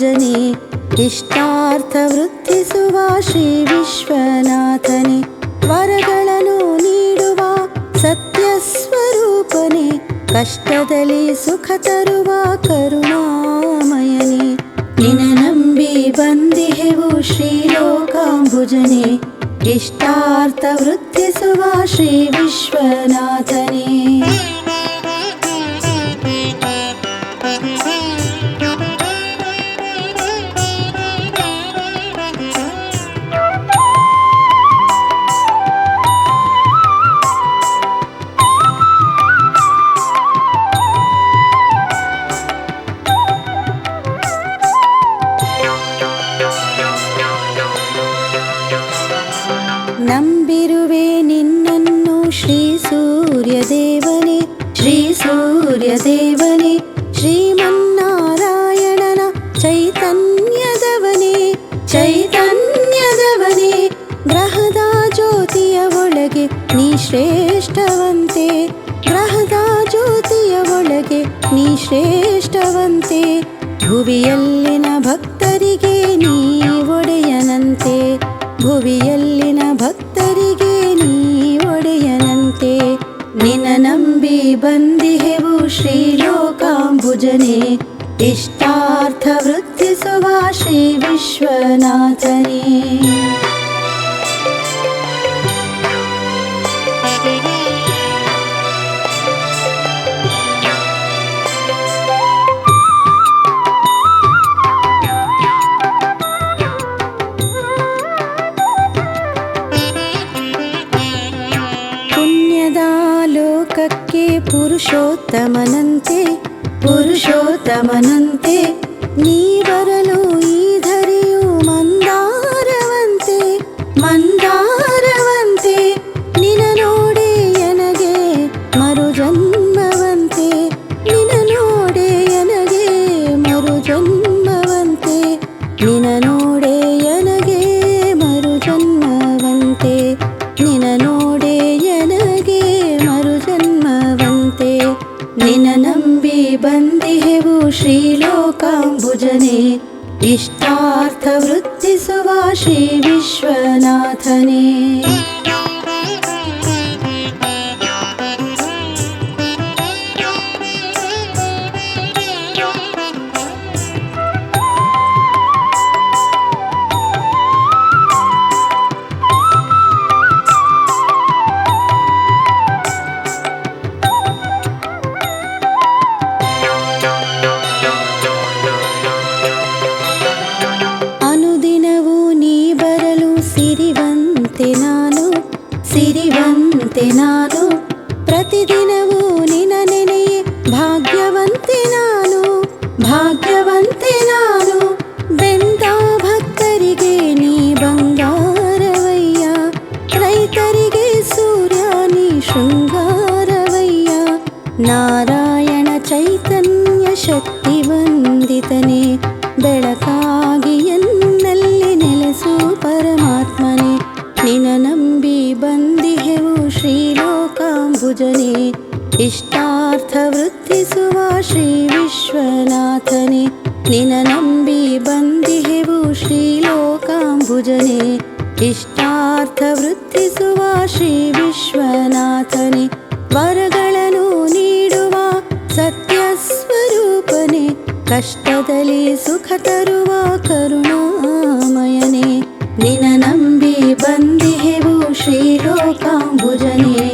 ಲೋಕಾಂಬುಜನೆ ಇಷ್ಟಾರ್ಥ ವೃದ್ಧಿಸುವ ಶ್ರೀ ವಿಶ್ವನಾಥನೆ ವರಗಳನ್ನು ನೀಡುವ ಸತ್ಯ ಸ್ವರೂಪನೆ ಕಷ್ಟದಲ್ಲಿ ಸುಖ ತರುವ ಕರುಣಾಮಯನೆ ನಿನ ನಂಬಿ ಬಂದಿಹೆವು ಶ್ರೀ ಲೋಕಾಂಬುಜನೆ ಇಷ್ಟಾರ್ಥ ವೃದ್ಧಿಸುವ ಶ್ರೀ ವಿಶ್ವನಾಥನೇ ನಂಬಿರುವೆ ನಿನ್ನನ್ನು ಶ್ರೀ ಸೂರ್ಯದೇವನೇ ಶ್ರೀ ಸೂರ್ಯದೇವನೇ ಶ್ರೀಮನ್ನಾರಾಯಣನ ಚೈತನ್ಯದವನೇ ಚೈತನ್ಯದವನೇ ಗ್ರಹದ ಜ್ಯೋತಿಯ ಒಳಗೆ ನೀ ಶ್ರೇಷ್ಠವಂತೆ ಗ್ರಹದ ಜ್ಯೋತಿಯ ಒಳಗೆ ನೀ ಶ್ರೇಷ್ಠವಂತೆ ಭುವಿಯಲ್ಲಿನ ಭಕ್ತರಿಗೆ ನೀ ಒಡೆಯನಂತೆ ಭುವಿಯಲ್ಲಿನ ಭಕ್ತರಿಗೆ ನೀ ಒಡೆಯನಂತೆ ನಿನ ನಂಬಿ ಬಂದಿಹೆವು ಶ್ರೀ ಲೋಕಾಂಬುಜನೆ ಇಷ್ಟಾರ್ಥ ವೃದ್ಧಿಸುವ ಶ್ರೀ ವಿಶ್ವನಾಥನೇ ಲೋಕಕ್ಕೆ ಪುರುಷೋತ್ತಮನಂತೆ ಪುರುಷೋತ್ತಮನಂತೆ ನೀ ಬರಲು ಈ ಧರೆಯು ಮಂದಾರವಂತೆ ಮಂದಾರವಂತೆ ನಿನ ನೋಡೆ ನನಗೆ ಮರುಜನ್ಮವಂತೆ ನಿನ ನೋಡೆ ನನಗೆ ಮರುಜನ್ಮವಂತೆ ನಿನ ನೋಡೆ ನನಗೆ ಮರುಜನ್ಮವಂತೆ ನಿನ ನೋಡೆ ನನಗೆ ಮರುಜನ್ಮವಂತೆ ನಿನ ನಂಬಿ ಬಂದಿಹೆವು ಶ್ರೀ ಲೋಕಾಂಬುಜನೆ ಇಷ್ಟಾರ್ಥ ವೃದ್ಧಿಸುವ ಶ್ರೀ ವಿಶ್ವನಾಥನೇ ಸಿರಿವಂತೆ ನಾನು ಪ್ರತಿದಿನವೂ ನಿನ ನೆನೆಯೇ ಭಾಗ್ಯವಂತೆ ನಾನು ಭಾಗ್ಯವಂತೆ ನಾನು ಬೆಂದ ಭಕ್ತರಿಗೆ ನೀ ಬಂಗಾರವಯ್ಯ ರೈತರಿಗೆ ಸೂರ್ಯ ನೀ ಶೃಂಗಾರವಯ್ಯ ನಾರಾಯಣ ಚೈತನ್ಯ ಶಕ್ತಿ ವಂದಿತನೇ ಬೆಳಕಾಗಿ ಎನ್ನಲ್ಲಿ ನೆಲೆಸು ಪರಮಾತ್ಮನೇ ನಿನ ನಂಬಿ ಬಂದಿಹೆವು ಶ್ರೀ ಲೋಕಾಂಬುಜನೆ ಇಷ್ಟಾರ್ಥ ವೃದ್ಧಿಸುವ ಶ್ರೀ ವಿಶ್ವನಾಥನೇ ನಿನ ನಂಬಿ ಬಂದಿಹೆವು ಶ್ರೀ ಲೋಕಾಂಬುಜನೆ ಇಷ್ಟಾರ್ಥ ವೃದ್ಧಿಸುವ ಶ್ರೀ ವಿಶ್ವನಾಥನೇ ವರಗಳನ್ನು ನೀಡುವ ಸತ್ಯ ಸ್ವರೂಪನೆ ಕಷ್ಟದಲ್ಲಿ ಸುಖ ತರುವ ಕರುಣಾಮಯನೇ ನಿನ ನಂಬಿ ಬಂದಿಹೆವು ಶ್ರೀ ಲೋಕಾಂಬುಜನೆ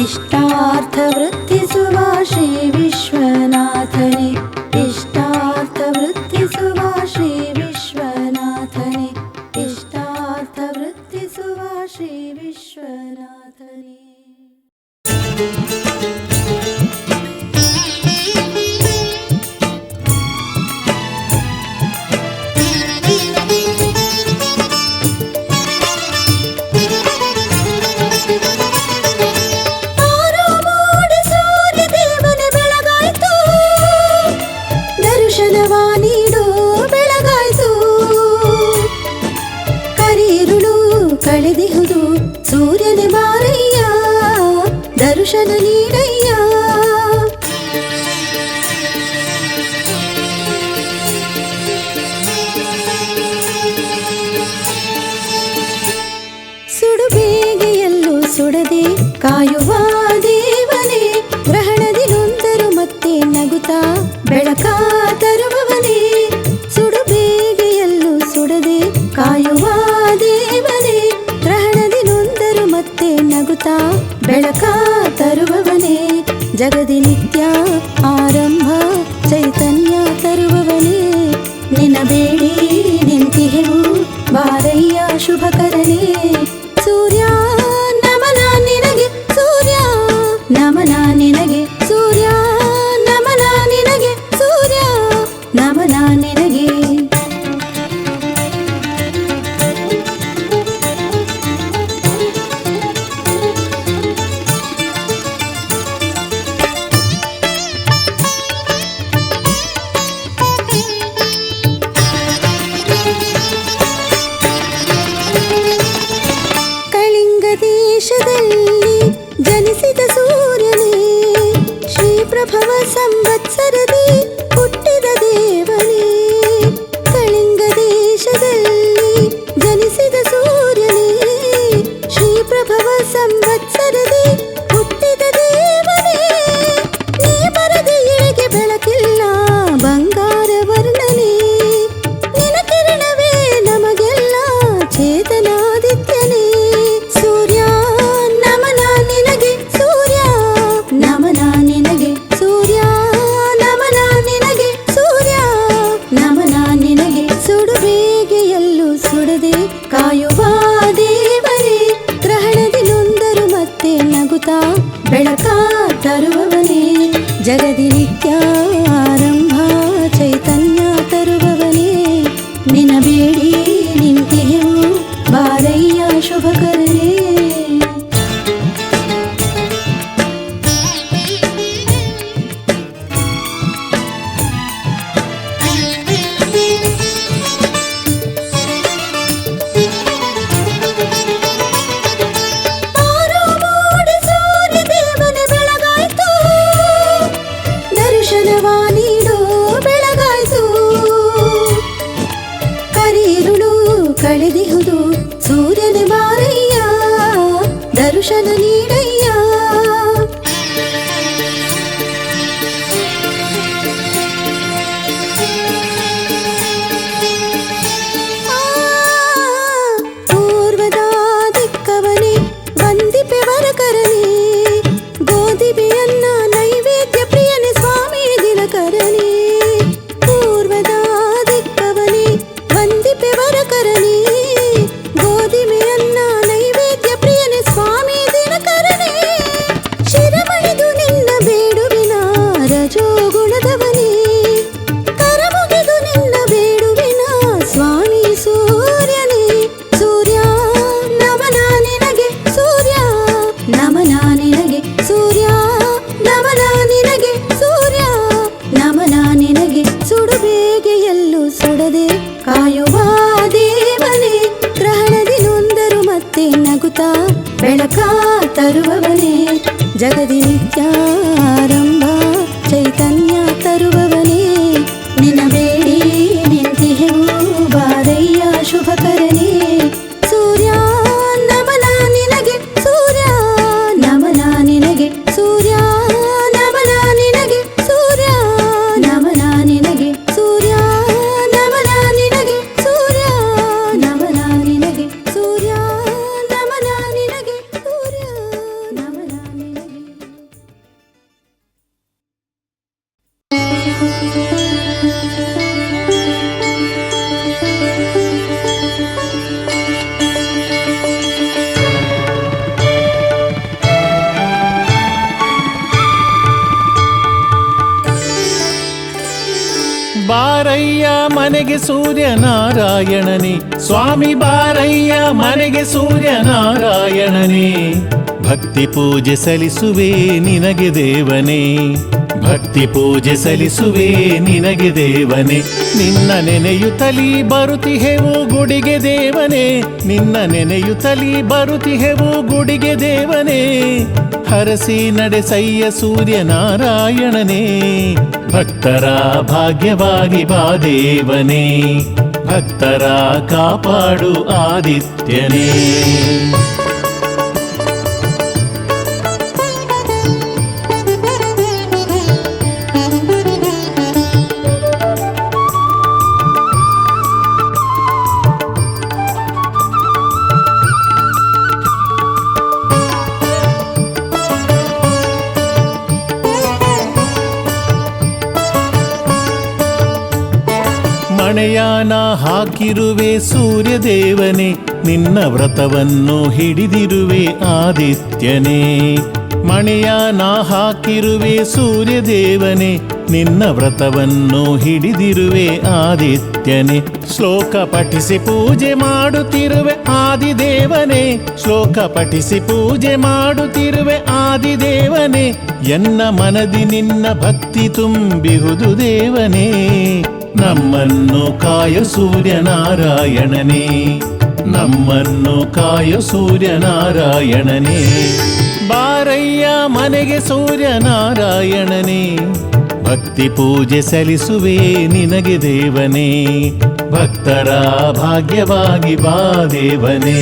ಇಷ್ಟಾರ್ಥ ವೃದ್ಧಿಸುವ ಶ್ರೀ ವಿಶ್ವನಾಥನೇ ಇಷ್ಟಾರ್ಥ ವೃದ್ಧಿಸುವ ಶ್ರೀ ವಿಶ್ವನಾಥನೇ ಇಷ್ಟಾರ್ಥ ವೃದ್ಧಿಸುವ ಶ್ರೀ ವಿಶ್ವನಾಥನೇ ಕಳೆದಿಹುದು ಸೂರ್ಯನೇ ಬಾರಯ್ಯ ದರ್ಶನ ನೀಡಯ್ಯ ಬೆಳಕ ತರುವವನೇ ಜಗದಿ ನಿತ್ಯ ಆರಂಭ ಚೈತನ್ಯ ತರುವವನೇ ನಿನ್ನ ಬೇಡಿ ನಿಂತಿಹೆವು ಬಾರಯ್ಯ ಶುಭಕರನೇ ಸೂರ್ಯ ನಮನ ನಿನಗೆ ಸೂರ್ಯ ನಮನ ನಿನಗೆ ಸೂರ್ಯ ನಮನ ನಿನಗೆ ಸೂರ್ಯ ನಮನ ನಿನಗೆ ದೇಶದಲ್ಲಿ ಜನಿಸಿದ ಸೂರ್ಯನೇ ಶ್ರೀ ಪ್ರಭವ ಸಂವತ್ಸರದಿ ಹುಟ್ಟಿದ ದೇವನೇ ಕಳಿಂಗ ದೇಶದಲ್ಲಿ ಜನಿಸಿದ ಸೂರ್ಯನೇ ಶ್ರೀ ಪ್ರಭವ ಸಂವತ್ಸರದಿ ಹುಟ್ಟಿದ ದೇವನೇ ನೀ ಬರದೆ ಇಳೆಗೆ ಬೆಳಕಿಲ್ಲ ಬಂಗಾರ ವರ್ಣನೆ ನಿನ ಕಿರಣವೇ ನಮಗೆಲ್ಲ ಚೇತನಾದಿತ್ಯನೇ ಕಾಯುವ ದೇವನೇ ಗ್ರಹಣದಿ ನೊಂದರು ಮತ್ತೆ ನಗುತ್ತಾ ಬೆಳಕ ತರುವವನೇ ಜಗದಿ ನಿತ್ಯ ಆರಂಭ ಚೈತನ್ಯ ತರುವವನೇ ನಿನ ಬೇಡಿ ನಿಂತಿಹೆವು ಬಾರಯ್ಯ ಶುಭಕರನೇ ಕಳೆದಿಹುದು ಸೂರ್ಯನ ಬಾರಯ್ಯ ದರ್ಶನ ನೀಡಯ್ಯ ಪೂರ್ವದ ದಿಕ್ಕವನೇ ವಂದಿಪೆ ವರಕರನೇ ಗೋಧಿಬೆಯನ್ನ ನೈವೇದ್ಯ ಪ್ರಿಯನೇ ಸ್ವಾಮಿ ದಿನಕರನೇ ಪೂರ್ವದ ದಿಕ್ಕವನೇ ವಂದಿಪೆ ವರಕರನೇ ಗೋಧಿಮೆಯನ್ನ ನೈವೇದ್ಯ ಪ್ರಿಯನೇ ಸ್ವಾಮಿ ದಿನಕರನೇ ಶಿರಮಣಿದು ನಿನ್ನ ಬೇಡುವಿನ ರಜೋಗುಣದವನೇ ಕರಮುಗಿದು ನಿನ್ನ ಬೇಡುವಿನ ಸ್ವಾಮಿ ಸೂರ್ಯನೇ ಸೂರ್ಯ ನಮನ ನಿನಗೆ ಸೂರ್ಯ ನಮನ ನಿನಗೆ ಸೂರ್ಯ ನಮನ ನಿನಗೆ ಸೂರ್ಯ ನಮನ ನಿನಗೆ ಸುಡು ಬೇಗೆ ಎಲ್ಲೂ ಸುಡದೆ ಕಾಯುವ ದೇವನೇ ಗ್ರಹಣದಿ ನೊಂದರು ಮತ್ತೆ ನಗುತ್ತಾ ಬೆಳಕ ತರುವವನೇ ಜಗದಿ ನಿತ್ಯ ಆರಂಭ ಚೈತನ್ಯ ತರುವವನೇ ನಿನ ಬೇಡಿ ನಿಂತಿಹೆವು ಬಾರಯ್ಯ ಶುಭಕರನೇ ಸೂರ್ಯ ನಮನ ನಿನಗೆ ಸೂರ್ಯ ನಮನ ನಿನಗೆ ಸೂರ್ಯ ನಮನ ನಿನಗೆ ಸೂರ್ಯ ನಮನ ನಿನಗೆ ಸೂರ್ಯ ನಮನ ನಿನಗೆ ಸೂರ್ಯ ನಮನ ನಿನಗೆ ಸೂರ್ಯ ನಮನ ನಿನಗೆ ಸೂರ್ಯ ನಮನ ನಿನಗೆ ಬಾರಯ್ಯ ಮನೆಗೆ ಸೂರ್ಯನಾರಾಯಣನೇ ಸ್ವಾಮಿ ಬಾರಯ್ಯ ಮನೆಗೆ ಸೂರ್ಯನಾರಾಯಣನೇ ಭಕ್ತಿ ಪೂಜೆ ಸಲ್ಲಿಸುವೆ ನಿನಗೆ ದೇವನೇ ಭಕ್ತಿ ಪೂಜೆ ಸಲ್ಲಿಸುವೆ ನಿನಗೆ ದೇವನೇ ನಿನ್ನ ನೆನೆಯುತ್ತಲಿ ಬರುತ್ತಿಹೆವು ಗುಡಿಗೆ ದೇವನೇ ನಿನ್ನ ನೆನೆಯುತ್ತಲಿ ಬರುತ್ತಿಹೆವು ಗುಡಿಗೆ ದೇವನೇ ಹರಸಿ ನಡೆಸಯ್ಯ ಸೂರ್ಯನಾರಾಯಣನೇ ಭಕ್ತರ ಭಾಗ್ಯವಾಗಿ ಬಾ ದೇವನೇ ಭಕ್ತರ ಕಾಪಾಡು ಆದಿತ್ಯನೇ ಮಣೆಯಾನ ಹಾಕಿರುವೆ ಸೂರ್ಯದೇವನೇ, ನಿನ್ನ ವ್ರತವನ್ನು ಹಿಡಿದಿರುವೆ ಆದಿತ್ಯನೇ. ಮಣೆಯಾನ ಹಾಕಿರುವೆ ಸೂರ್ಯದೇವನೇ, ನಿನ್ನ ವ್ರತವನ್ನು ಹಿಡಿದಿರುವೆ ಆದಿತ್ಯನೇ. ಶ್ಲೋಕ ಪಠಿಸಿ ಪೂಜೆ ಮಾಡುತ್ತಿರುವೆ ಆದಿದೇವನೇ, ಶ್ಲೋಕ ಪಠಿಸಿ ಪೂಜೆ ಮಾಡುತ್ತಿರುವೆ ಆದಿದೇವನೇ. ಎನ್ನ ಮನದಿ ನಿನ್ನ ಭಕ್ತಿ ತುಂಬಿಹುದು ದೇವನೇ, ನಮ್ಮನ್ನು ಕಾಯ ಸೂರ್ಯನಾರಾಯಣನೇ, ನಮ್ಮನ್ನು ಕಾಯ ಸೂರ್ಯನಾರಾಯಣನೇ. ಬಾರಯ್ಯ ಮನೆಗೆ ಸೂರ್ಯನಾರಾಯಣನೇ, ಭಕ್ತಿ ಪೂಜೆ ಸಲ್ಲಿಸುವೆ ನಿನಗೆ ದೇವನೇ, ಭಕ್ತರ ಭಾಗ್ಯವಾಗಿ ಬಾ ದೇವನೇ.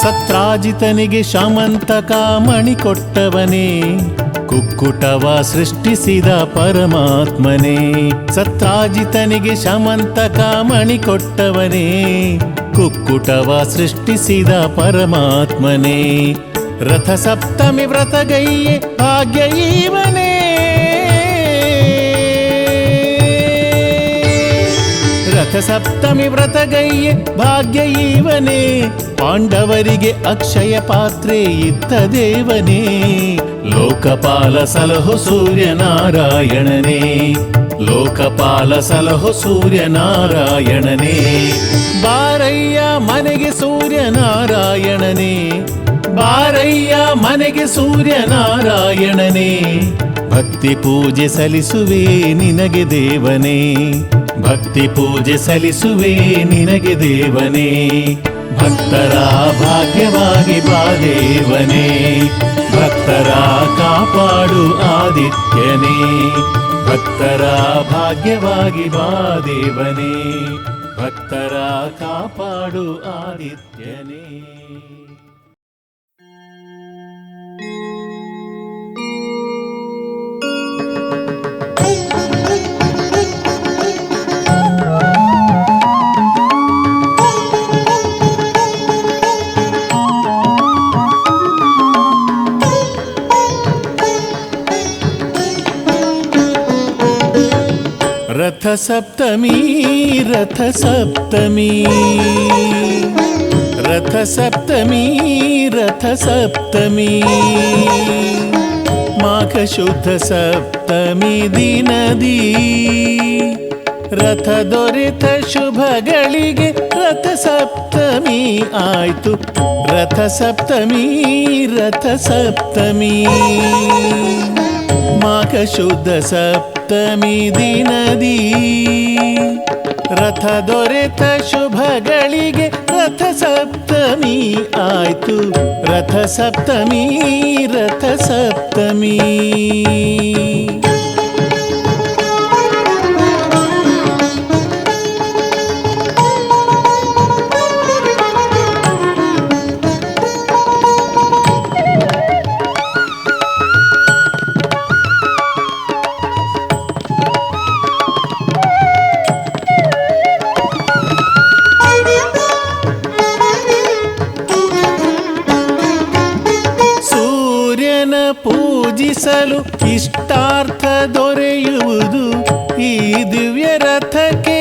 ಸತ್ರಾಜಿತನಿಗೆ ಶಮಂತಕ ಮಣಿ ಕೊಟ್ಟವನೇ, ಕುಕ್ಕುಟವ ಸೃಷ್ಟಿಸಿದ ಪರಮಾತ್ಮನೇ. ಸತ್ರಾಜಿತನಿಗೆ ಶಮಂತಕ ಮಣಿ ಕೊಟ್ಟವನೇ, ಕುಕ್ಕುಟವ ಸೃಷ್ಟಿಸಿದ ಪರಮಾತ್ಮನೇ. ರಥ ಸಪ್ತಮಿ ವ್ರತಗೈಯೆ ಭಾಗ್ಯ ಇವನೇ, ರಥ ಸಪ್ತಮಿ ವ್ರತಗೈಯೆ ಭಾಗ್ಯ ಇವನೇ. ಪಾಂಡವರಿಗೆ ಅಕ್ಷಯ ಪಾತ್ರೆ ಇದ್ದ ದೇವನೇ, ಲೋಕಪಾಲ ಸಲಹೋ ಸೂರ್ಯನಾರಾಯಣನೇ, ಲೋಕಪಾಲ ಸಲಹೋ ಸೂರ್ಯನಾರಾಯಣನೇ. ಬಾರಯ್ಯ ಮನೆಗೆ ಸೂರ್ಯನಾರಾಯಣನೇ, ಬಾರಯ್ಯ ಮನೆಗೆ ಸೂರ್ಯನಾರಾಯಣನೇ. ಭಕ್ತಿ ಪೂಜೆ ಸಲ್ಲಿಸುವೆ ನಿನಗೆ ದೇವನೇ, ಭಕ್ತಿ ಪೂಜೆ ಸಲ್ಲಿಸುವೆ ನಿನಗೆ ದೇವನೇ. ಭಕ್ತರ ಭಾಗ್ಯವಾಗಿ ಬಾ ದೇವನೇ, ಭಕ್ತರ ಕಾಪಾಡು ಆದಿತ್ಯನೇ, ಭಕ್ತರ ಭಾಗ್ಯವಾಗಿ ಬಾ ದೇವನೇ, ಭಕ್ತರ ಕಾಪಾಡು ಆದಿತ್ಯನೇ. रथ सप्तमी, रथ सप्तमी, रथ सप्तमी, रथ सप्तमी. माघ शुद्ध सप्तमी दिनदी, रथ ದೊರೆತ ಶುಭಗಳಿಗೆ ರಥ ಸಪ್ತಮಿ ಆಯ್ತು. ರಥ ಸಪ್ತಮಿ, ರಥ ಸಪ್ತಮಿ. ಮಾಘ ಶುದ್ಧ ಸಪ್ತಮಿ ದಿನದಿ, ರಥ ದೊರೆತ ಶುಭಗಳಿಗೆ ರಥ ಸಪ್ತಮಿ ಆಯ್ತು. ರಥ ಸಪ್ತಮಿ, ರಥ ಸಪ್ತಮಿ. ಪೂಜಿಸಲು ಇಷ್ಟಾರ್ಥ ದೊರೆಯುವುದು ಈ ದಿವ್ಯ ರಥಕ್ಕೆ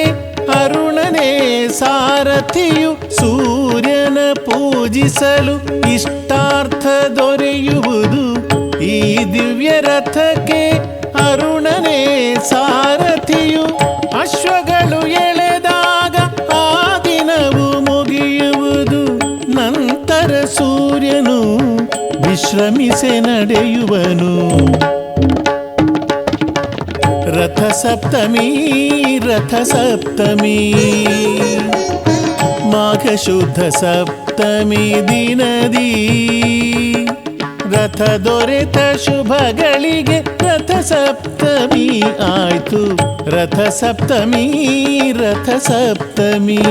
ಅರುಣನೇ ಸಾರಥಿಯು. ಸೂರ್ಯನ ಪೂಜಿಸಲು ಇಷ್ಟಾರ್ಥ ದೊರೆಯುವುದು ಈ ದಿವ್ಯ ರಥಕ್ಕೆ ಅರುಣನೇ ಸಾರಥಿಯು. ಅಶ್ವಗಳು ಎಳೆದಾಗ ಆ ದಿನವು ಮುಗಿಯುವುದು, ನಂತರ ಸೂರ್ಯನು ವಿಶ್ರಮಿಸೆ ನಡೆಯುವನು. ರಥ ಸಪ್ತಮಿ, ರಥ ಸಪ್ತಮಿ. ಮಾಘ ಶುದ್ಧ ಸಪ್ತಮಿ ದಿನದಿ, ರಥ ದೊರೆತ ಶುಭಗಳಿಗೆ ರಥ ಸಪ್ತಮಿ ಆಯ್ತು. ರಥ ಸಪ್ತಮಿ, ರಥ ಸಪ್ತಮಿ.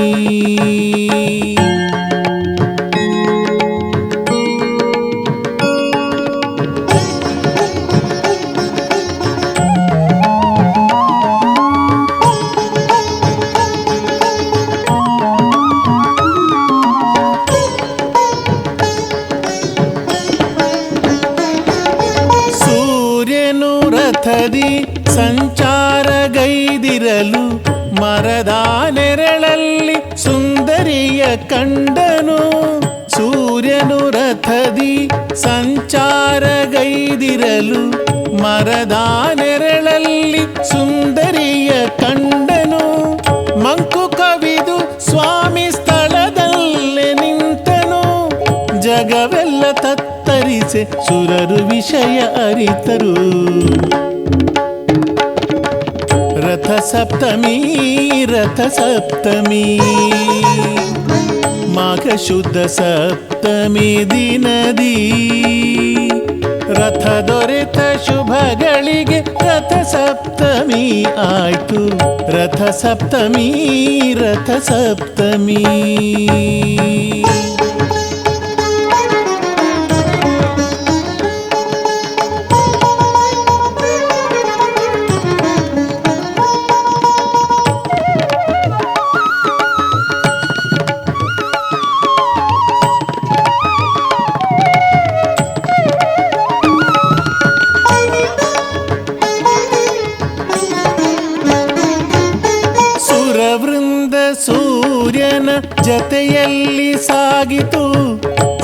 ಗೈದಿರಲು ಮರದ ನೆರಳಲ್ಲಿ ಸುಂದರಿಯ ಕಂಡನು. ಸೂರ್ಯನು ರಥದಿ ಸಂಚಾರಗೈದಿರಲು ಮರದ ನೆರಳಲ್ಲಿ ಸುಂದರಿಯ ಕಂಡನು. ಮಂಕು ಕವಿದು ಸ್ವಾಮಿ ಸ್ಥಳದಲ್ಲೇ ನಿಂತನು. ಜಗವೆಲ್ಲ ತತ್ತರಿಸೆ ಸುರರು ವಿಷಯ ಅರಿತರು. ರಥ ಸಪ್ತಮಿ ರಥ ಸಪ್ತಮಿ ಮಾಘ ಶುದ್ಧ ಸಪ್ತಮಿ ದಿನದಿ ರಥ ದೊರೆತ ಶುಭಗಳಿಗೆ ರಥ ಸಪ್ತಮಿ ಆಯ್ತು. ರಥ ಸಪ್ತಮಿ ರಥ ಸಪ್ತಮಿ ಸೂರ್ಯನ ಜತೆಯಲ್ಲಿ ಸಾಗಿತು.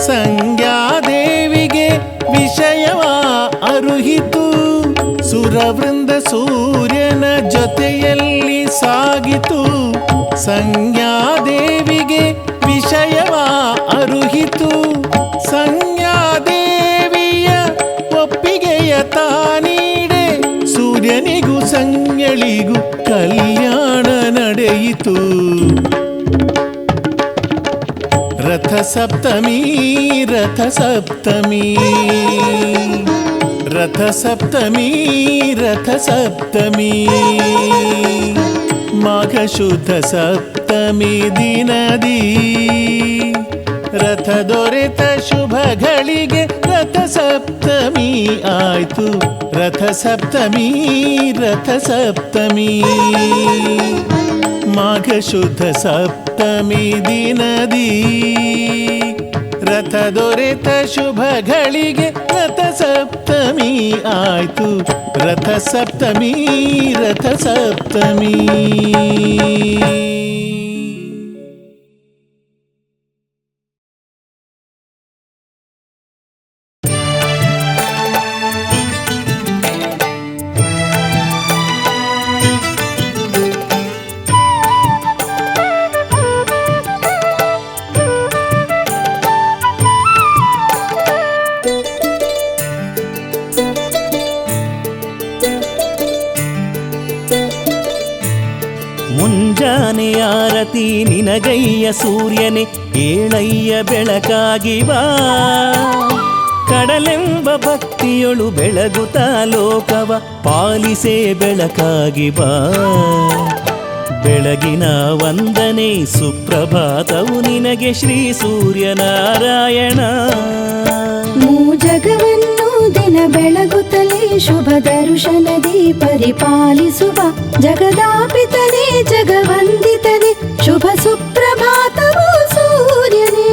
ಸಂಜ್ಞಾದೇವಿಗೆ ವಿಷಯವ ಅರುಹಿತು. ಸುರವೃಂದ ಸೂರ್ಯನ ಜೊತೆಯಲ್ಲಿ ಸಾಗಿತು. ಸಂಜ್ಞಾದೇವಿಗೆ ವಿಷಯವ ಅರುಹಿತು. ಸಂಜ್ಞಾದೇವಿಯ ಒಪ್ಪಿಗೆಯ ತಾನೀಡೆ ಸೂರ್ಯನಿಗೂ ಸಂಜ್ಞಳಿಗೂ ಕಲ್ಯಾಣ ನಡೆಯಿತು. ರಥ ಸಪ್ತಮಿ ರಥ ಸಪ್ತಮಿ ರಥ ಸಪ್ತಮಿ ರಥ ಸಪ್ತಮಿ ಮಾಘ ಶುದ್ಧ ಸಪ್ತಮಿ ದಿನದಿ ರಥ ದೊರೆತ ಶುಭಗಳಿಗೆ ರಥ ಸಪ್ತಮಿ ಆಯ್ತು. ರಥ ಸಪ್ತಮಿ ರಥ ಸಪ್ತಮಿ ಮಾಘ ಶುದ್ಧ ಸಪ್ತಮಿ ದಿನದಿ ರಥ ದೊರೆತ ಶುಭಗಳಿಗೆ ರಥ ಸಪ್ತಮಿ ಆಯ್ತು. ರಥ ಸಪ್ತಮಿ ರಥ ಸಪ್ತಮಿ ಮುಂಜಾನೆ ಆರತಿ ನಿನಗಯ್ಯ ಸೂರ್ಯನೇ, ಏಳಯ್ಯ ಬೆಳಕಾಗಿ ಬಾ. ಕಡಲೆಂಬ ಭಕ್ತಿಯೊಳು ಬೆಳಗುತ್ತಾ ಲೋಕವ ಪಾಲಿಸೇ ಬೆಳಕಾಗಿ ಬಾ. ಬೆಳಗಿನ ವಂದನೆ ಸುಪ್ರಭಾತವು ನಿನಗೆ ಶ್ರೀ ಸೂರ್ಯನಾರಾಯಣ. ಜಗವನ್ನು ದಿನ ಬೆಳಗುತ್ತಲೇ ಶುಭ ದರ್ಶನದಿ ಪರಿಪಾಲಿಸುವ ಜಗದಾಪಿತನೇ ಜಗವಂದಿತನೇ ಶುಭ ಸುಪ್ರಭಾತವು ಸೂರ್ಯನೇ.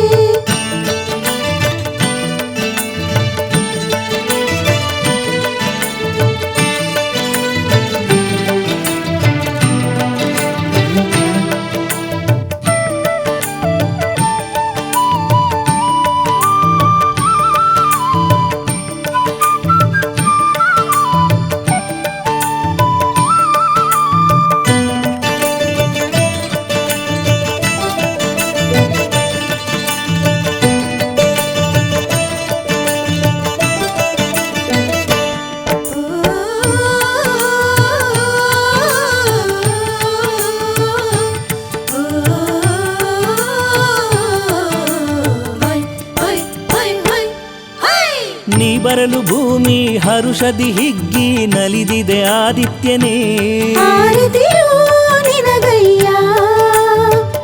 ನೀ ಬರಲು ಭೂಮಿ ಹರುಷದಿ ಹಿಗ್ಗಿ ನಲಿದಿದೆ ಆದಿತ್ಯನೇ.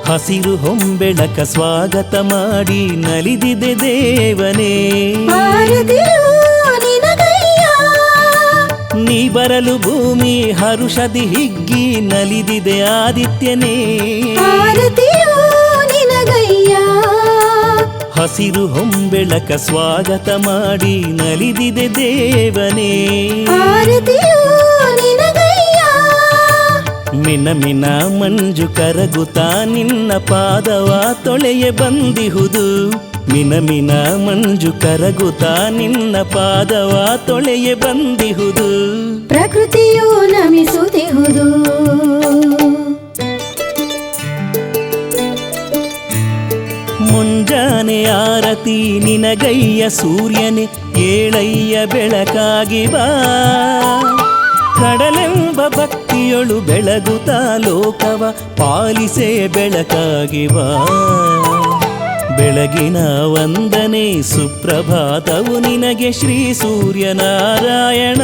ಹಸಿರು ಹೊಂಬೆಳಕ ಸ್ವಾಗತ ಮಾಡಿ ನಲಿದಿದೆ ದೇವನೇ. ನೀ ಬರಲು ಭೂಮಿ ಹರುಷದಿ ಹಿಗ್ಗಿ ನಲಿದಿದೆ ಆದಿತ್ಯನೇ. ಹಸಿರು ಹೊಂಬೆಳಕ ಸ್ವಾಗತ ಮಾಡಿ ನಲಿದಿದೆ ದೇವನೇ. ಮಿನ ಮಿನ ಮಂಜು ಕರಗುತ್ತಾ ನಿನ್ನ ಪಾದವ ತೊಳೆಯ ಬಂದಿಹುದು. ಮಿನ ಮಿನ ಮಂಜು ಕರಗುತ್ತಾ ನಿನ್ನ ಪಾದವ ತೊಳೆಯ ಬಂದಿಹುದು. ಪ್ರಕೃತಿಯು ನಮಿಸುತ್ತಿಹುದು. ಮುಂಜಾನೆ ಆರತಿ ನಿನಗಯ್ಯ ಸೂರ್ಯನೇ, ಏಳಯ್ಯ ಬೆಳಕಾಗಿ ಬಾ. ಕಡಲೆಂಬ ಭಕ್ತಿಯೊಳು ಬೆಳಗುತ್ತಾ ಲೋಕವ ಪಾಲಿಸೆ ಬೆಳಕಾಗಿ ಬಾ. ಬೆಳಗಿನ ವಂದನೆ ಸುಪ್ರಭಾತವು ನಿನಗೆ ಶ್ರೀ ಸೂರ್ಯನಾರಾಯಣ.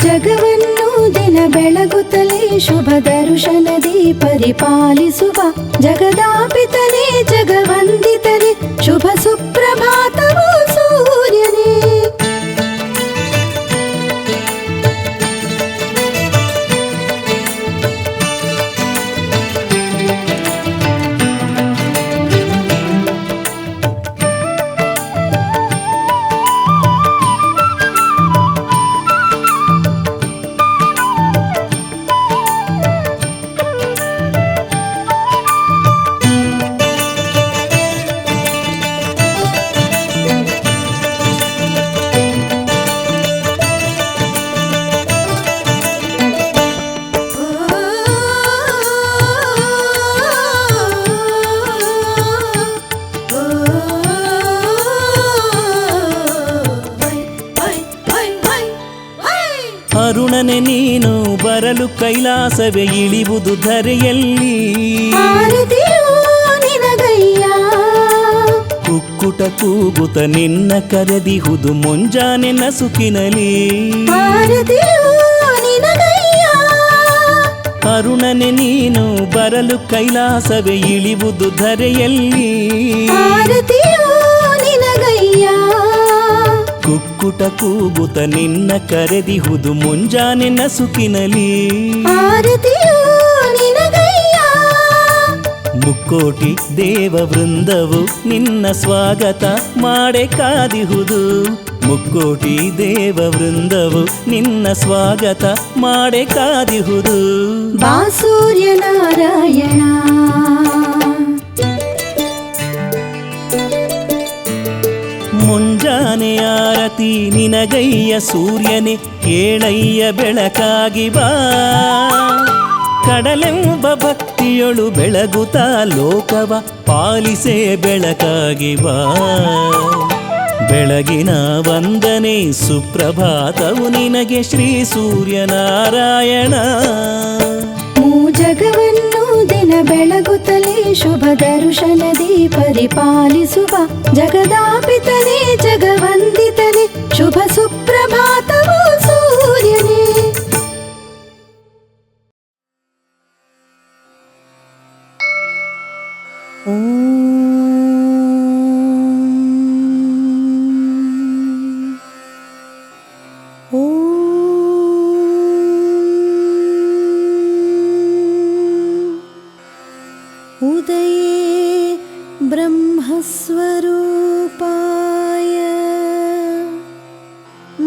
ಜಗವನ್ನು ದಿನ ಬೆಳಗುತ್ತಲೇ ಶುಭ ದರ್ಶನದಿ ಪರಿಪಾಲಿಸುವ ಜಗದಾಪಿತನೇ ಜಗವಂದಿತನೇ ಶುಭ ಸುಪ್ರಭಾತವು ಸೂರ್ಯನೇ. ಅರುಣನೆ ನೀನು ಬರಲು ಕೈಲಾಸವೇ ಇಳಿವುದು ಧರೆಯಲ್ಲಿ. ಕುಕ್ಕುಟ ಕೂಗುತ ನಿನ್ನ ಕರೆದಿಹುದು ಮುಂಜಾನೆ ನಸುಕಿನಲಿ. ಅರುಣನೆ ನೀನು ಬರಲು ಕೈಲಾಸವೇ ಇಳಿವುದು ಧರೆಯಲ್ಲಿ. ಕುಕ್ಕುಟ ಕೂಗುತ ನಿನ್ನ ಕರೆದಿಹುದು ಮುಂಜಾನೆ ನಸುಕಿನಲಿ. ಮುಕ್ಕೋಟಿ ದೇವ ವೃಂದವು ನಿನ್ನ ಸ್ವಾಗತ ಮಾಡೆ ಕಾದಿಹುದು. ಮುಕ್ಕೋಟಿ ದೇವ ವೃಂದವು ನಿನ್ನ ಸ್ವಾಗತ ಮಾಡೆ ಕಾದಿಹುದು. ಬಾ ಸೂರ್ಯನಾರಾಯಣ ಮುಂಜಾನೆ ಆರತಿ ನಿನಗಯ್ಯ ಸೂರ್ಯನೇ, ಏಳಯ್ಯ ಬೆಳಕಾಗಿ ಬಾ. ಕಡಲೆಂಬ ಭಕ್ತಿಯೊಳು ಬೆಳಗುತ್ತಾ ಲೋಕವ ಪಾಲಿಸೆ ಬೆಳಕಾಗಿ ಬಾ. ಬೆಳಗಿನ ವಂದನೆ ಸುಪ್ರಭಾತವು ನಿನಗೆ ಶ್ರೀ ಸೂರ್ಯನಾರಾಯಣ. ಜಗವನ್ನು ದಿನ ಬೆಳಗುತ್ತಲೇ ಶುಭ ದರ್ಶನದಿ ಪರಿಪಾಲಿಸುವ ಜಗದಾಪಿತನೇ ಜಗವಂದಿತನೇ ಶುಭ ಸುಪ್ರಭಾತವು ಸೂರ್ಯನೇ. उदये ब्रह्मस्वरूपाय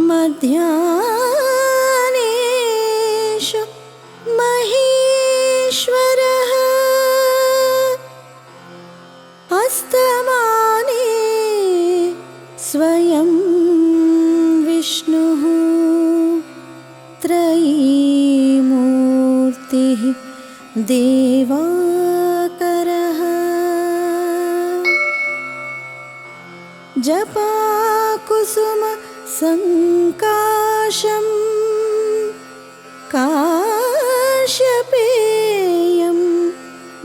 मध्याह्नेषु महेश्वरः अस्तमाने स्वयं विष्णुः त्रयीमूर्तिः देवाकरः जपाकुसुम संकाशं काश्यपेयं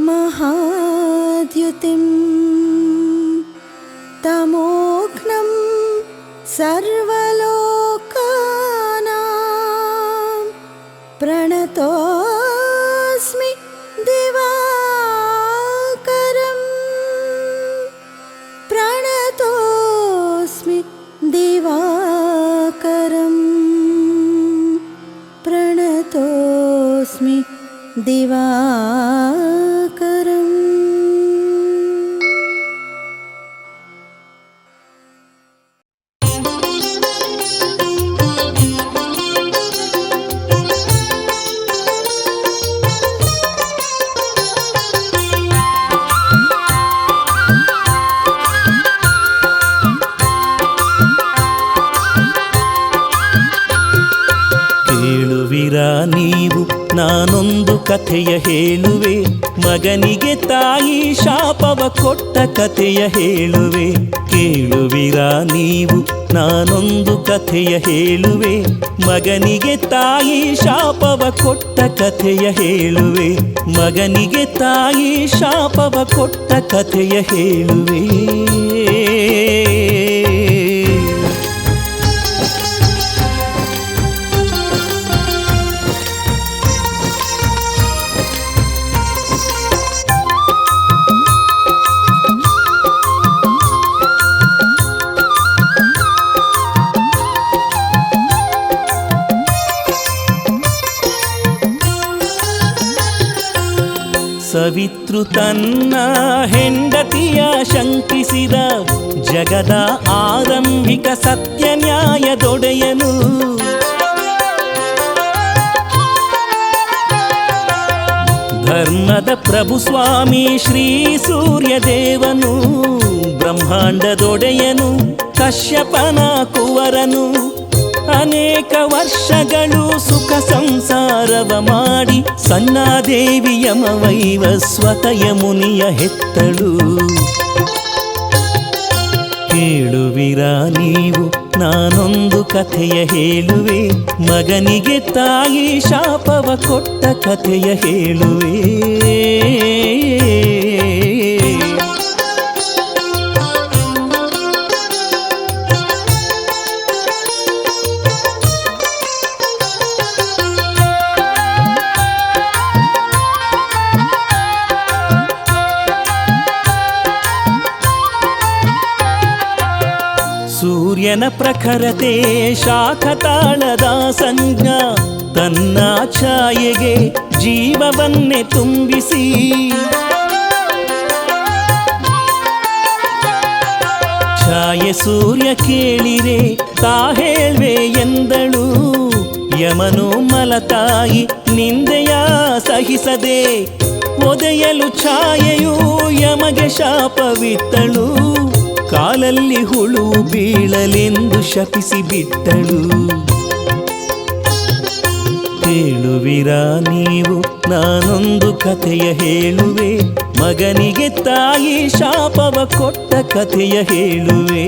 महाद्युतिं तमोघ्नं सर्वलोकानां प्रणतोऽस्मि दिवाकरं प्रणतोऽस्मि दिवाकरं प्रणतोऽस्मि दिवाकरम्। ನೀವು ನಾನೊಂದು ಕಥೆಯ ಹೇಳುವೆ, ಮಗನಿಗೆ ತಾಯಿ ಶಾಪವ ಕೊಟ್ಟ ಕಥೆಯ ಹೇಳುವೆ. ಕೇಳುವಿರಾ ನೀವು ನಾನೊಂದು ಕಥೆಯ ಹೇಳುವೆ, ಮಗನಿಗೆ ತಾಯಿ ಶಾಪವ ಕೊಟ್ಟ ಕಥೆಯ ಹೇಳುವೆ, ಮಗನಿಗೆ ತಾಯಿ ಶಾಪವ ಕೊಟ್ಟ ಕಥೆಯ ಹೇಳುವೆ. ಸವಿತೃ ತನ್ನ ಹೆಂಡತಿಯ ಶಂಕಿಸಿದ, ಜಗದ ಆರಂಭಿಕ ಸತ್ಯ ನ್ಯಾಯದೊಡೆಯನು. ಧರ್ಮದ ಪ್ರಭು ಸ್ವಾಮಿ ಶ್ರೀ ಸೂರ್ಯದೇವನು, ಬ್ರಹ್ಮಾಂಡದೊಡೆಯನು ಕಶ್ಯಪನ ಕುವರನು. ಅನೇಕ ವರ್ಷಗಳು ಸುಖ ಸಂಸಾರವ ಮಾಡಿ ಸನ್ನಾದೇವಿ ಯಮವೈವಸ್ವತ ಯಮುನಿಯ ಹೆತ್ತಳು. ಕೇಳುವಿರಾ ನೀವು ನಾನೊಂದು ಕಥೆಯ ಹೇಳುವೆ, ಮಗನಿಗೆ ತಾಯಿ ಶಾಪವ ಕೊಟ್ಟ ಕಥೆಯ ಹೇಳುವೆ. ಸೂರ್ಯನ ಪ್ರಖರತೆ ಶಾಖತಾಳದ ಸಂಜ್ಞಾ, ತನ್ನ ಛಾಯೆಗೆ ಜೀವವನ್ನೇ ತುಂಬಿಸಿ ಛಾಯೆ ಸೂರ್ಯ ಕೇಳಿರೆ ತಾ ಹೇಳ್ವೆ ಎಂದಳು. ಯಮನು ಮಲತಾಯಿ ನಿಂದೆಯ ಸಹಿಸದೆ ಒದೆಯಲು ಛಾಯೆಯು ಯಮಗೆ ಶಾಪವಿತ್ತಳು. ಕಾಲಲ್ಲಿ ಹುಳು ಬೀಳಲೆಂದು ಶಪಿಸಿ ಬಿಟ್ಟಳು. ಕೇಳುವಿರಾ ನೀವು ನಾನೊಂದು ಕಥೆಯ ಹೇಳುವೆ, ಮಗನಿಗೆ ತಾಯಿ ಶಾಪವ ಕೊಟ್ಟ ಕಥೆಯ ಹೇಳುವೆ.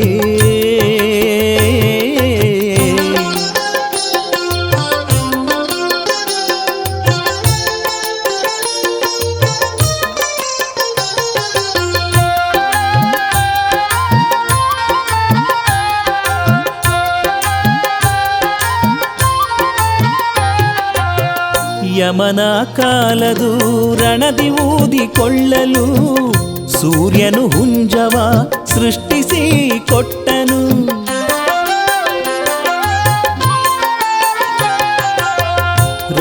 ಯಮನ ಕಾಲದು ರಣದಿ ಊದಿಕೊಳ್ಳಲು ಸೂರ್ಯನು ಹುಂಜವ ಸೃಷ್ಟಿಸಿ ಕೊಟ್ಟನು.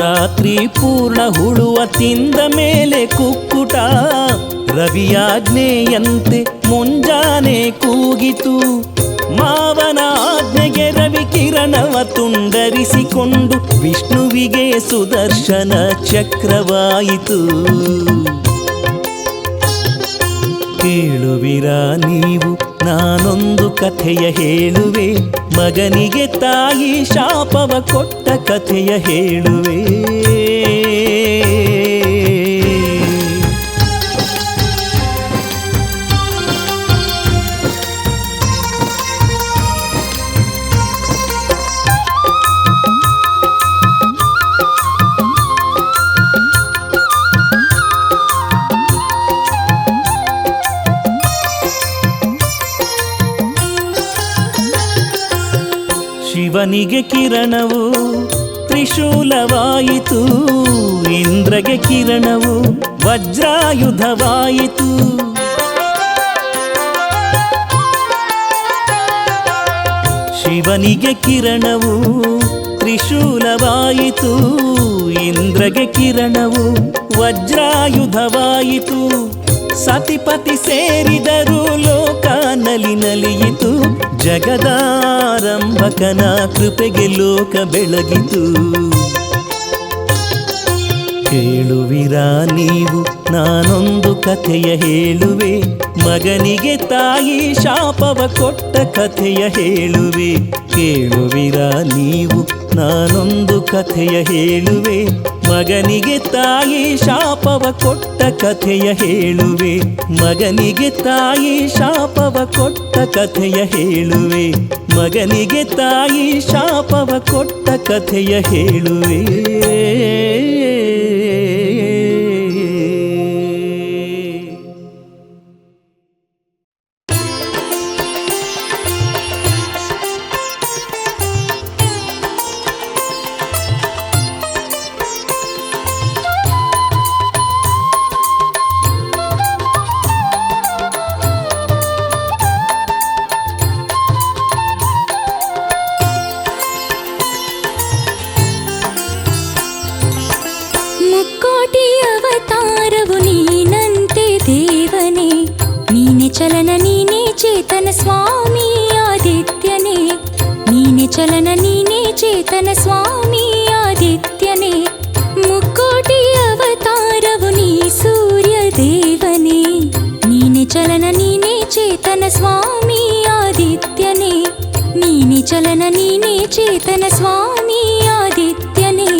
ರಾತ್ರಿ ಪೂರ್ಣ ಹುಳುವ ತಿಂದ ಮೇಲೆ ಕುಕ್ಕುಟ, ರವಿಯಾಜ್ಞೆಯಂತೆ ಮುಂಜಾನೆ ಕೂಗಿತು. ಮಾವನ ಆಜ್ಞೆಗೆ ರವಿ ಕಿರಣವ ತುಂಡರಿಸಿಕೊಂಡು ವಿಷ್ಣುವಿಗೆ ಸುದರ್ಶನ ಚಕ್ರವಾಯಿತು. ಕೇಳುವಿರಾ ನೀವು ನಾನೊಂದು ಕಥೆಯ ಹೇಳುವೆ, ಮಗನಿಗೆ ತಾಯಿ ಶಾಪವ ಕೊಟ್ಟ ಕಥೆಯ ಹೇಳುವೆ. ಶಿವನಿಗೆ ಕಿರಣವು ತ್ರಿಶೂಲವಾಯಿತು, ಇಂದ್ರಗೆ ಕಿರಣವು ವಜ್ರಾಯುಧವಾಯಿತು. ಶಿವನಿಗೆ ಕಿರಣವು ತ್ರಿಶೂಲವಾಯಿತು, ಇಂದ್ರಗೆ ಕಿರಣವು ವಜ್ರಾಯುಧವಾಯಿತು. ಸತಿಪತಿ ಸೇರಿದರೂ ಲೋಕ ನಲಿ ನಲಿಯಿತು, ಜಗದಾರಂಭಕನ ಕೃಪೆಗೆ ಲೋಕ ಬೆಳಗಿತು. ಕೇಳುವಿರಾ ನೀವು ನಾನೊಂದು ಕಥೆಯ ಹೇಳುವೆ, ಮಗನಿಗೆ ತಾಯಿ ಶಾಪವ ಕೊಟ್ಟ ಕಥೆಯ ಹೇಳುವೆ. ಕೇಳುವಿರಾ ನೀವು ನಾನೊಂದು ಕಥೆಯ ಹೇಳುವೆ, ಮಗನಿಗೆ ತಾಯಿ ಶಾಪವ ಕೊಟ್ಟ ಕಥೆಯ ಹೇಳುವೆ, ಮಗನಿಗೆ ತಾಯಿ ಶಾಪವ ಕೊಟ್ಟ ಕಥೆಯ ಹೇಳುವೆ, ಮಗನಿಗೆ ತಾಯಿ ಶಾಪವ ಕೊಟ್ಟ ಕಥೆಯ ಹೇಳುವೆ. ಚಲನ ನೀನೇ ಚೇತನ ಸ್ವಾಮಿ ಆದಿತ್ಯನೇ, ನೀನೆ ಚಲನ ನೀನೇ ಚೇತನ ಸ್ವಾಮಿ ಆದಿತ್ಯನೇ, ಮುಕ್ಕೋಟಿ ಅವತಾರವು ನೀ ಸೂರ್ಯ ದೇವನೇ, ನೀನೆ ಚಲನ ನೀನೇ ಚೇತನ ಸ್ವಾಮಿ ಆದಿತ್ಯನೇ, ನೀನೆ ಚಲನ ನೀನೇ ಚೇತನ ಸ್ವಾಮಿ ಆದಿತ್ಯನೇ.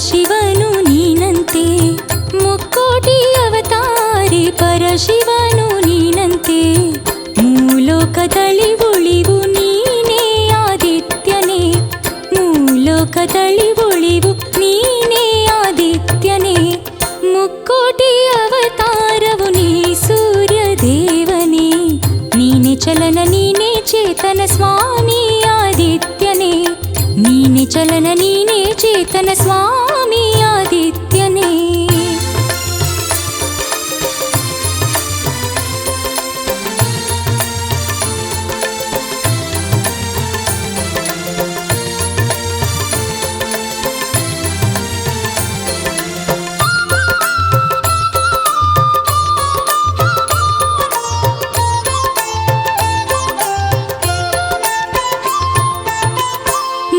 ಶಿವನು ನೀನಂತೆ, ಮುಕ್ಕೋಟಿ ಅವತಾರಿ ಪರಶಿವನು ನೀನಂತೆ, ಮೂಲೋಕದಲ್ಲಿ ಉಳಿವು ನೀನೇ ಆದಿತ್ಯನೇ, ಮೂಲೋಕದಲ್ಲಿ ಉಳಿವು ನೀನೇ ಆದಿತ್ಯನೇ, ಮುಕ್ಕೋಟಿ ಅವತಾರವು ನೀ ಸೂರ್ಯ ದೇವನೇ, ನೀನೆ ಚಲನ ನೀನೇ ಚೇತನ ಸ್ವಾಮಿ ಆದಿತ್ಯನೇ, ನೀನೆ ಚಲನ ನೀನೇ ಚೇತನ ಸ್ವಾಮಿ ಆದಿತ್ಯನೇ.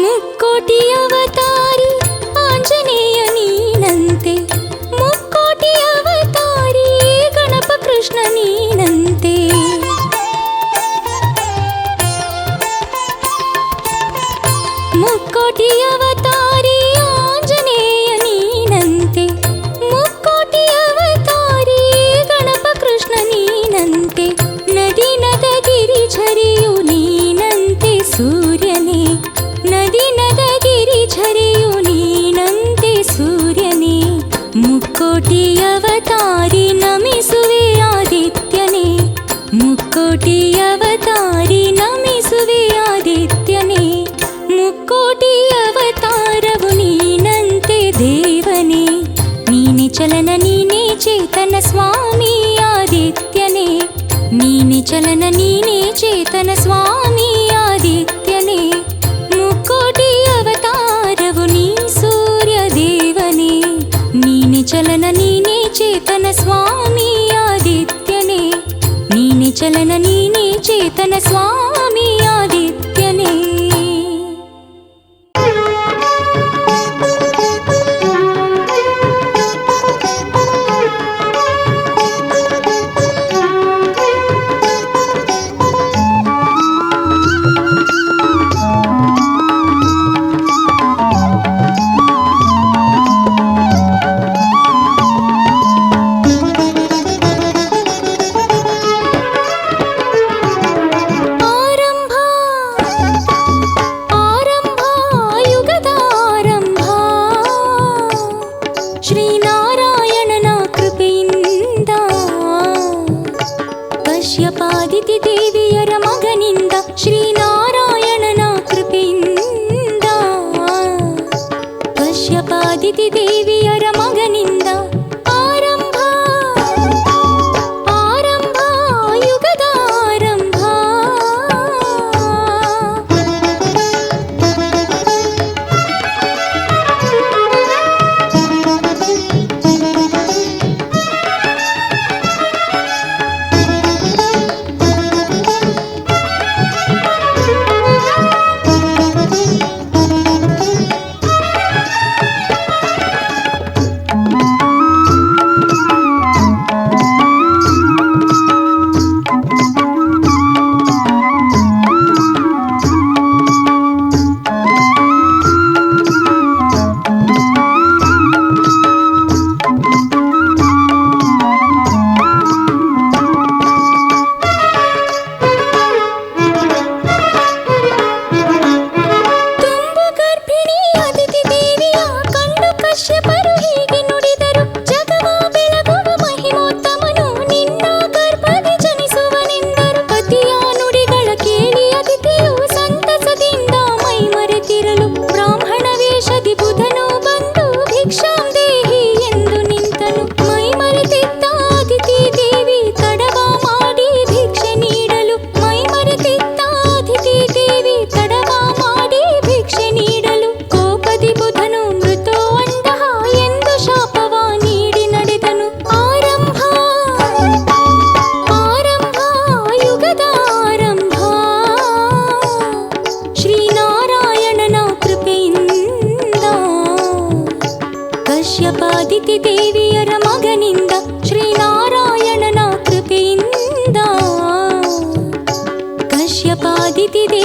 ಮುಕ್ಕೋಟಿ ಅವತಾರಿ ಆಂಜನೇಯ ನೀನಂತೆ, ಮುಕ್ಕೋಟಿ ಅವತಾರಿ ಗಣಪ ಕೃಷ್ಣ ನೀನಂತೆ, ಮುಕ್ಕೋಟಿ ಅವತಾರಿ ಆಂಜನೇಯ ನೀನಂತೆ, ಮುಕ್ಕೋಟಿ ಅವತಾರಿ ಗಣಪ ಕೃಷ್ಣ ನೀನಂತೆ, ನದಿ ನದ ಗಿರಿ ಝರಿಯು ನೀನಂತೆ ಸೂರ್ಯನೇ, ನದಿ ನದ ಗಿರಿ ಝರಿಯು ನೀನಂತೆ ಸೂರ್ಯನೇ, ಮುಕ್ಕೋಟಿ ಅವತಾರಿ ನಮಿಸುವೆ ಆದಿತ್ಯನೇ, ಮುಕ್ಕೋಟಿ ಅವತಾರಿ ನಮಿಸುವೆ ಆದಿತ್ಯನೇ, ಮುಕ್ಕೋಟಿ ಅವತಾರವು ನೀನಂತೆ ದೇವನೇ, ನೀನೆ ಚಲನ ನೀನೇ ಚೇತನ ಸ್ವಾಮಿ ಆದಿತ್ಯನೇ, ನೀನೆ ಚಲನ ನೀನೇ ಚೇತನ ಸ್ವಾಮಿ ಆದಿತ್ಯನೇ.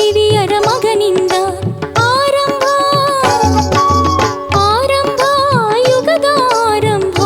ದೇವಿಯರ ಮಗನಿಂದ ಆರಂಭ ಆರಂಭ ಯುಗದ ಆರಂಭ.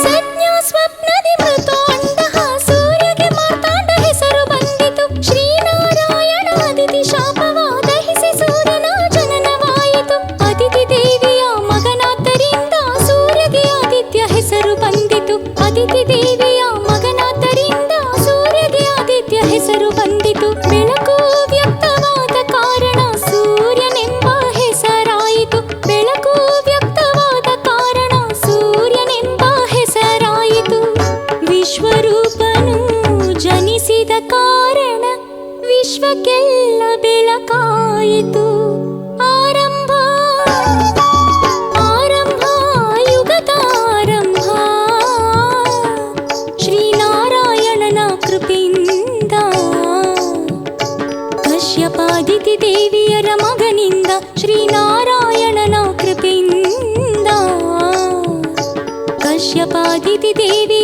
ಸಜ್ಞಾ ಸ್ವಪ್ನದಿ ಮೃತ ಅಂಡಃ ಸೂರ್ಯಗೆ ಮಾರ್ತಾಂಡ ಹೆಸರು ಬಂದಿತು. ಶ್ರೀನಾರಾಯಣ ಅದಿತಿ ಶಾಪವಾದಹಿಸಿ ಸೂರ್ಯನ ಜನನವಾಯಿತು. ಅದಿತಿ ದೇವಿಯ ಮಗನಾದ್ದರಿಂದ ಸೂರ್ಯಗೆ ಆದಿತ್ಯ ಹೆಸರು ಬಂದಿತು. ಅದಿತಿ ದೇವಿಯ ಮಗನಾದ್ದರಿಂದ ಸೂರ್ಯಗೆ ಆದಿತ್ಯ ಹೆಸರು ಬಂದಿತು. ಬೆಳಕು ವ್ಯಕ್ತವಾದ ಕಾರಣ ಸೂರ್ಯನೆಂಬ ಹೆಸರಾಯಿತು. ಬೆಳಕು ವ್ಯಕ್ತವಾದ ಕಾರಣ ಸೂರ್ಯನೆಂಬ ಹೆಸರಾಯಿತು. ವಿಶ್ವರೂಪನು ಜನಿಸಿದ ಕಾರಣ ವಿಶ್ವಕ್ಕೆಲ್ಲ ಬೆಳಕಾಯಿತು. ಆರಂಭ ಆರಂಭ ಯುಗದ ಆರಂಭ ಶ್ರೀನಾರಾಯಣನ ಕೃಪೆಯಿಂದ. ಕಶ್ಯಪಾದಿತಿ ದೇವಿಯರ ಮಗನಿಂದ ಶ್ರೀನಾರಾಯಣನ ಕೃಪೆಯಿಂದ. ಕಶ್ಯಪಾದಿತಿ ದೇವಿ